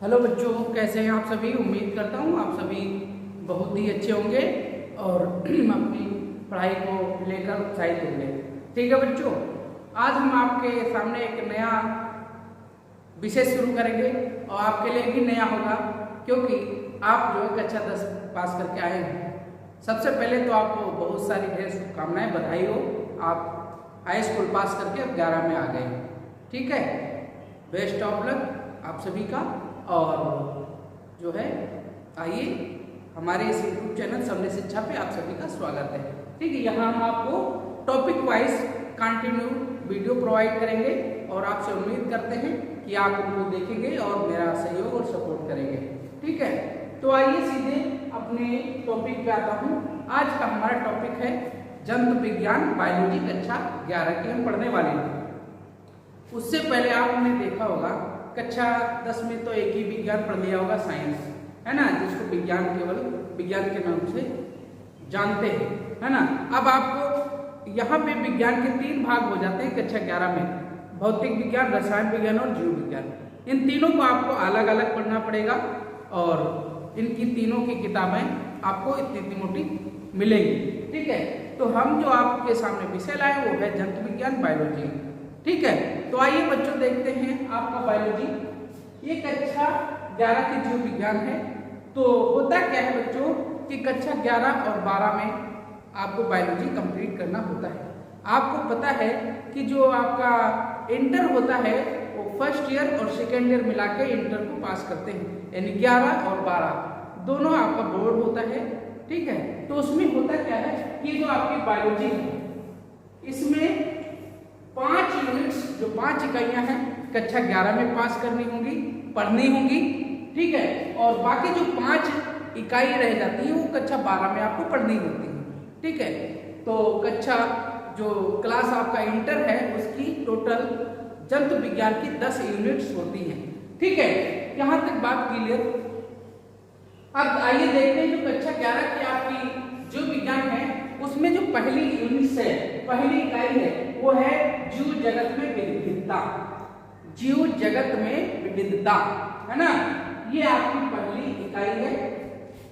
Hello बच्चों, कैसे हैं आप सभी। उम्मीद करता हूँ आप सभी बहुत ही अच्छे होंगे और अपनी पढ़ाई को लेकर उत्साहित होंगे। ठीक है बच्चों, आज हम आपके सामने एक नया विषय शुरू करेंगे और आपके लिए भी नया होगा क्योंकि आप जो कक्षा 10 पास करके आए हैं। सबसे पहले तो आपको बहुत सारी ढेर शुभकामनाएं, बधाई हो। आप हाई स्कूल पास करके अब 11 में आ गए हैं। ठीक है, बेस्ट ऑफ लक आप सभी का। और जो है आइए हमारे इस यूट्यूब चैनल सबने शिक्षा पे आप सभी का स्वागत है। ठीक है, यहाँ हम आपको topic wise continue video provide करेंगे और आपसे उम्मीद करते हैं कि आप उनको देखेंगे और मेरा सहयोग और सपोर्ट करेंगे। ठीक है, तो आइए सीधे अपने टॉपिक पे आता हूँ। आज का हमारा टॉपिक है जंतु विज्ञान बायोलॉजी कक्षा 11 की हम पढ़ने वाले हैं। उससे पहले आपने देखा होगा कक्षा 10 में तो एक ही विज्ञान पढ़ लिया होगा, साइंस, है ना, जिसको विज्ञान केवल विज्ञान के नाम से जानते हैं, है ना। अब आपको यहाँ पे विज्ञान के 3 भाग हो जाते हैं कक्षा 11 में, भौतिक विज्ञान, रसायन विज्ञान और जीव विज्ञान। इन तीनों को आपको अलग अलग पढ़ना पड़ेगा और इनकी तीनों की किताबें आपको इतनी मोटी मिलेंगी। ठीक है, तो हम जो आपके सामने विषय लाए वो है जंतु विज्ञान बायोलॉजी। ठीक है, तो आइए बच्चों देखते हैं आपका बायोलॉजी। ये कक्षा 11 की जीव विज्ञान है। तो होता क्या है बच्चों कि कक्षा 11 और 12 में आपको बायोलॉजी कंप्लीट करना होता है। आपको पता है कि जो आपका इंटर होता है वो फर्स्ट ईयर और सेकेंड ईयर मिला के इंटर को पास करते हैं, यानी 11 और 12 दोनों आपका बोर्ड होता है। ठीक है, तो उसमें होता क्या है कि जो आपकी बायोलॉजी है इसमें 5 यूनिट्स, जो 5 इकाइयां हैं कक्षा 11 में पास करनी होंगी, पढ़नी होंगी। ठीक है, और बाकी जो 5 इकाई रह जाती है वो कक्षा 12 में आपको पढ़नी होती है। ठीक है, तो कक्षा जो क्लास आपका इंटर है उसकी टोटल जंतु विज्ञान की 10 यूनिट्स होती हैं। ठीक है, यहाँ तक बात क्लियर। अब आइए देखते हैं जो कक्षा 11 की आपकी जो विज्ञान है उसमें जो पहली यूनिट है, पहली इकाई है वो है जीव जगत में विविधता। जीव जगत में विविधता, है ना, ये आपकी पहली इकाई है।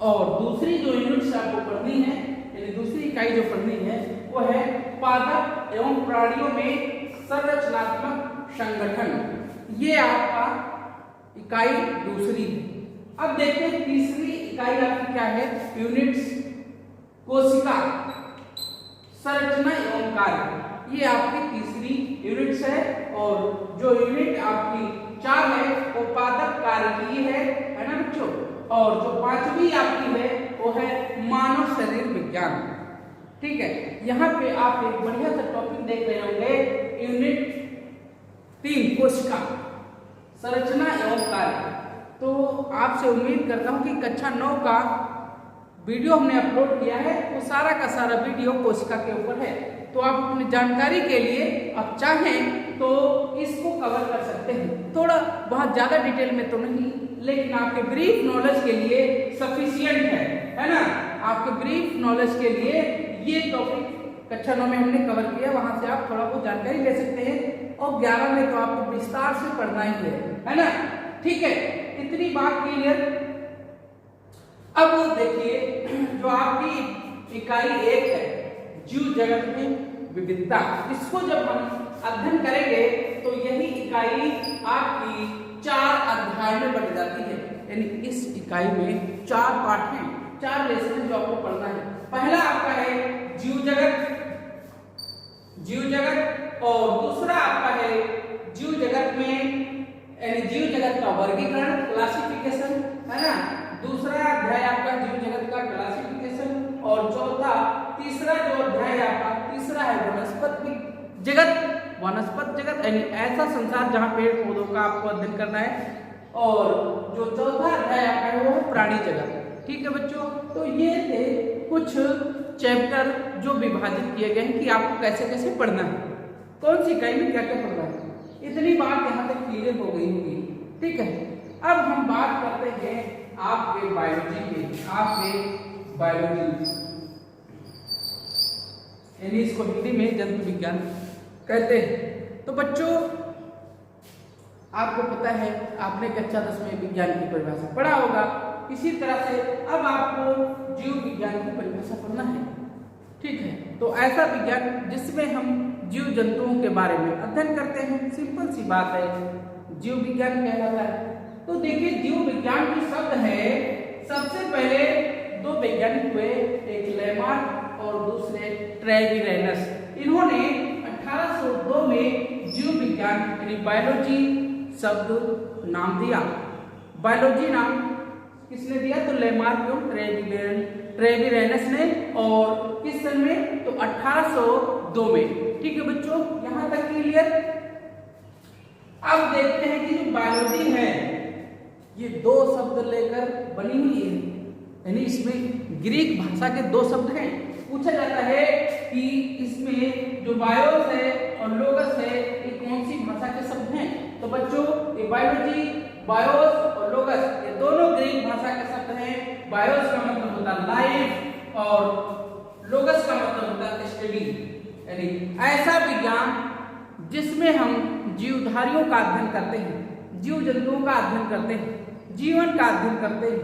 और दूसरी जो यूनिट आपको पढ़नी है, यानी दूसरी इकाई जो पढ़नी है वो है पादप एवं प्राणियों में संरचनात्मक संगठन। ये आपका इकाई दूसरी है। अब देखते हैं तीसरी इकाई आपकी क्या है, यूनिट्स कोशिका संरचना एवं कार्य। ये आपकी तीसरी यूनिट्स है। और जो यूनिट आपकी 4 है वो पादप कार्य की है ना बच्चों। और जो 5वीं आपकी है वो है मानव शरीर विज्ञान। ठीक है, यहाँ पे आप एक बढ़िया सा टॉपिक देख रहे होंगे, यूनिट 3 कोशिका संरचना एवं कार्य। तो आपसे उम्मीद करता हूँ कि कक्षा 9 का वीडियो हमने अपलोड किया है, वो सारा का सारा वीडियो कोशिका के ऊपर है। तो आप अपनी जानकारी के लिए आप चाहें तो इसको कवर कर सकते हैं, थोड़ा बहुत ज्यादा डिटेल में तो नहीं, लेकिन आपके ब्रीफ नॉलेज के लिए सफिशिएंट है ना। आपके ब्रीफ नॉलेज के लिए ये टॉपिक कक्षा 9 में हमने कवर किया, वहां से आप थोड़ा बहुत जानकारी ले सकते हैं। और 11 में तो आपको विस्तार से पढ़ना ही है ना। ठीक है, इतनी बात क्लियर। अब देखिए जो आपकी इकाई 1 है जीव जगत में विविधता, इसको जब हम अध्ययन करेंगे तो यही इकाई आपकी 4 अध्याय में बढ़ जाती है। यानी इस इकाई में 4 पाठ हैं, 4 लेसन जो आपको पढ़ना है। पहला आपका है जीव जगत, जीव जगत, और दूसरा आपका है जीव जगत में यानी जीव जगत का वर्गीकरण, क्लासिफिकेशन, है ना। दूसरा अध्याय आपका जीव जगत का क्लासिफिकेशन। और चौथा तीसरा जो अध्याय आपका तीसरा है वनस्पति जगत, वनस्पति जगत यानी ऐसा संसार जहाँ पेड़ पौधों का आपको अध्ययन करना है। और जो चौथा अध्याय आपका है वो है प्राणी जगत। ठीक है बच्चों, तो ये थे कुछ चैप्टर जो विभाजित किए गए हैं कि आपको कैसे कैसे पढ़ना है, कौन सी इकाई में क्या क्या पढ़ना है। इतनी बात यहाँ तक क्लियर हो गई होगी। ठीक है, अब हम बात करते हैं आपके बायोलॉजी की, आपके बायोलॉजी यानी इसको हिंदी में जंतु विज्ञान कहते हैं। तो बच्चों आपको पता है, आपने कक्षा 10 में विज्ञान की परिभाषा पढ़ा होगा। इसी तरह से अब आपको जीव विज्ञान की परिभाषा पढ़ना है, ठीक है। तो ऐसा विज्ञान जिसमें हम जीव जंतुओं के बारे में अध्ययन करते हैं, सिंपल सी बात है, जीव विज्ञान कहलाता है। तो देखिए, जीव विज्ञान जो शब्द है, सबसे पहले दो वैज्ञानिक हुए, एक लेमार्क और दूसरे ट्रेविरेनस। इन्होंने 1802 में जीव विज्ञान यानी बायोलॉजी शब्द नाम दिया। बायोलॉजी नाम किसने दिया? तो लेमार्क और ट्रेविरेनस ने। और किस सन में? तो 1802 में। ठीक है बच्चों, यहां तक क्लियर। अब देखते हैं कि जो बायोलॉजी है ये दो शब्द लेकर बनी हुई है, यानी इसमें ग्रीक भाषा के दो शब्द हैं। पूछा जाता है कि इसमें जो बायोस है और लोगस है ये कौन सी भाषा के शब्द हैं? तो बच्चों, ये बायोलॉजी, बायोस और लोगस ये दोनों ग्रीक भाषा के शब्द हैं। बायोस का मतलब होता है लाइफ और लोगस का मतलब होता है स्टडी, यानी ऐसा विज्ञान जिसमें हम जीवधारियों का अध्ययन करते हैं, जीव जंतुओं का अध्ययन करते हैं, जीवन का अध्ययन करते हैं,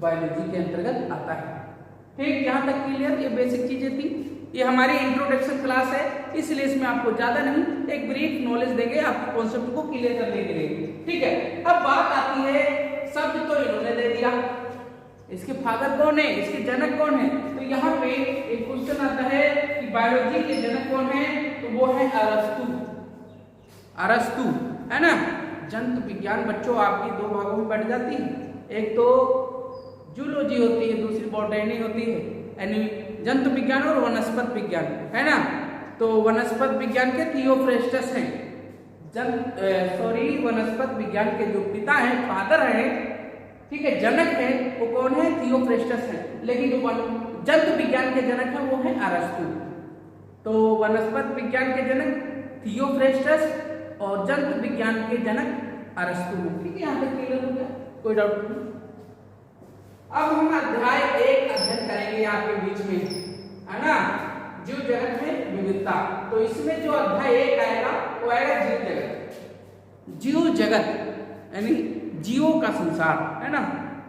बायोलॉजी के अंतर्गत आता है। ठीक, यहाँ तक क्लियर। ये बेसिक चीजें थी, ये हमारी इंट्रोडक्शन क्लास है, इसलिए इसमें आपको ज्यादा नहीं, एक ब्रीफ नॉलेज देंगे आपके कॉन्सेप्ट को क्लियर करने के लिए। ठीक है, अब बात आती है, शब्द तो इन्होंने दे दिया, इसके फादर कौन है, इसके जनक कौन है? तो यहाँ पे एक क्वेश्चन आता है कि बायोलॉजी के जनक कौन है? तो वो है अरस्तु। अरस्तु है ना। जंतु विज्ञान बच्चों आपकी दो भागों में बढ़ जाती है, एक तो जूलॉजी होती है, दूसरी बॉटनी होती है, यानी जंतु विज्ञान और वनस्पत विज्ञान, है ना। तो वनस्पत विज्ञान के थियोफ्रेस्टस हैं, वनस्पत विज्ञान के जो पिता हैं, फादर हैं, ठीक है, जनक है, वो कौन है? थियोफ्रेस्टस है। लेकिन जो जंतु विज्ञान के जनक है वो है अरस्तु। तो वनस्पत विज्ञान के जनक थियोफ्रेस्टस और जंतु विज्ञान के जनक अरस्तु। ठीक है, यहाँ तक क्लियर हो गया, कोई डाउट नहीं। अब हम अध्याय 1 अध्ययन करेंगे आपके बीच में, है ना, जीव जगत में विविधता। तो इसमें जो अध्याय 1 आएगा वो आएगा जीव जगत। जीव जगत यानी जीवों का संसार, है ना,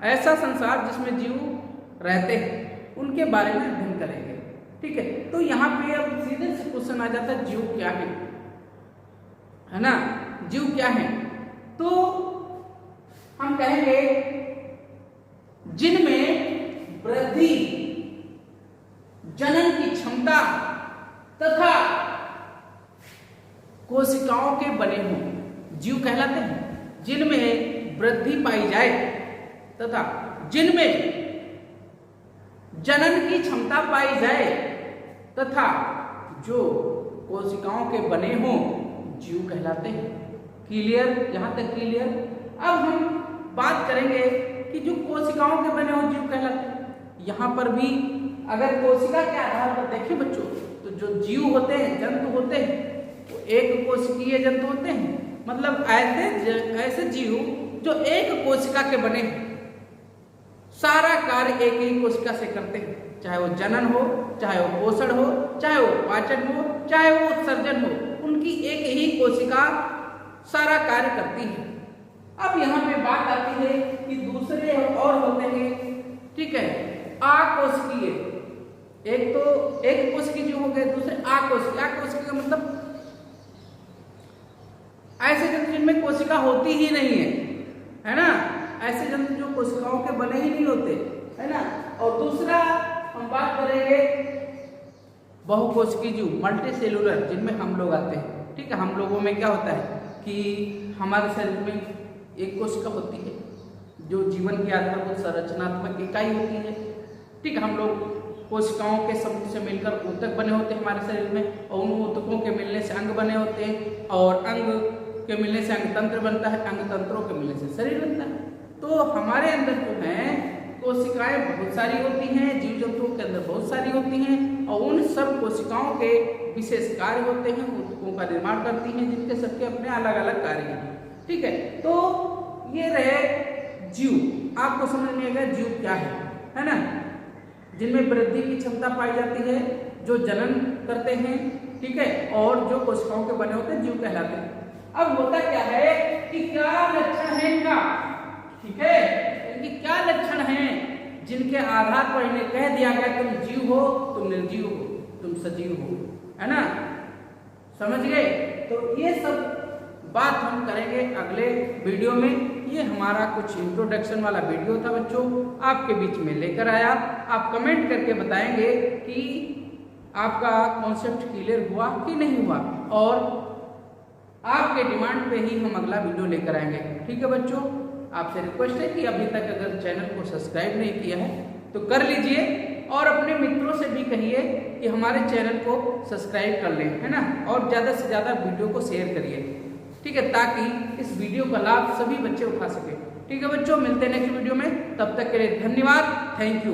ऐसा संसार जिसमें जीव रहते हैं, उनके बारे में अध्ययन करेंगे। ठीक है, तो यहाँ पे अब सीधे से क्वेश्चन आ जाता है, जीव क्या है ना, जीव क्या है? तो हम कहेंगे जिनमें वृद्धि, जनन की क्षमता तथा कोशिकाओं के बने हों, जीव कहलाते हैं। जिनमें वृद्धि पाई जाए तथा जिनमें जनन की क्षमता पाई जाए तथा जो कोशिकाओं के बने हों, जीव कहलाते हैं। क्लियर, यहां तक क्लियर। अब हम बात करेंगे कि जो कोशिकाओं के बने हो जीव कहलाते हैं। यहाँ पर भी अगर कोशिका के आधार पर देखें बच्चों, तो जो जीव होते हैं, जंतु होते हैं, वो एक कोशिकीय जंतु होते हैं। मतलब ऐसे जीव जो एक कोशिका के बने हैं, सारा कार्य एक ही कोशिका से करते हैं, चाहे वो जनन हो, चाहे वो पोषण हो, चाहे वो पाचन हो, चाहे वो उत्सर्जन हो, उनकी एक ही कोशिका सारा कार्य करती है। अब यहाँ पे बात आती है कि दूसरे और होते हैं, ठीक है, अकोशिकीय। एक तो एक कोशिकीय जो हो गए, दूसरे अकोशिकीय। अकोशिकीय का मतलब ऐसे जंतु जिनमें कोशिका होती ही नहीं है ना, ऐसे जंतु जो कोशिकाओं के बने ही नहीं होते, है ना। और दूसरा हम बात करेंगे बहुकोशिकीय जीव, मल्टी सेलुलर, जिनमें हम लोग आते हैं। ठीक है, हम लोगों में क्या होता है कि हमारे शरीर में एक कोशिका होती है जो जीवन की आधारभूत संरचनात्मक इकाई होती है। ठीक है, हम लोग कोशिकाओं के समूह से मिलकर ऊतक बने होते हैं हमारे शरीर में, और उन ऊतकों के मिलने से अंग बने होते हैं, और अंग के मिलने से अंग तंत्र बनता है, अंग तंत्रों के मिलने से शरीर बनता है। तो हमारे अंदर जो है कोशिकाएं बहुत सारी होती हैं, जीव जंतुओं के अंदर बहुत सारी होती हैं, और उन सब कोशिकाओं के विशेष कार्य होते हैं, ऊतकों का निर्माण करती हैं, जिनके सबके अपने अलग अलग कार्य हैं। ठीक है, तो ये रहे जीव। आपको समझ में आएगा जीव क्या है ना। जिनमें वृद्धि की क्षमता पाई जाती है, जो जनन करते हैं, ठीक है, और जो कोशिकाओं के बने होते हैं, जीव कहलाते हैं। अब होता क्या है कि क्या लक्षण है इनका, ठीक है, इनके क्या लक्षण हैं जिनके आधार पर इन्हें कह दिया गया तुम जीव हो, तुम निर्जीव हो, तुम सजीव हो, है ना, समझ गए। तो ये सब बात हम करेंगे अगले वीडियो में। ये हमारा कुछ इंट्रोडक्शन वाला वीडियो था बच्चों, आपके बीच में लेकर आया। आप कमेंट करके बताएंगे कि आपका कॉन्सेप्ट क्लियर हुआ कि नहीं हुआ, और आपके डिमांड पे ही हम अगला वीडियो लेकर आएंगे, ठीक है बच्चों। आपसे रिक्वेस्ट है कि अभी तक अगर चैनल को सब्सक्राइब नहीं किया है तो कर लीजिए, और अपने मित्रों से भी कहिए कि हमारे चैनल को सब्सक्राइब कर लें, है ना, और ज़्यादा से ज़्यादा वीडियो को शेयर करिए, ठीक है, ताकि इस वीडियो का लाभ सभी बच्चे उठा सकें। ठीक है बच्चों, मिलते हैं नेक्स्ट वीडियो में, तब तक के लिए धन्यवाद, थैंक यू।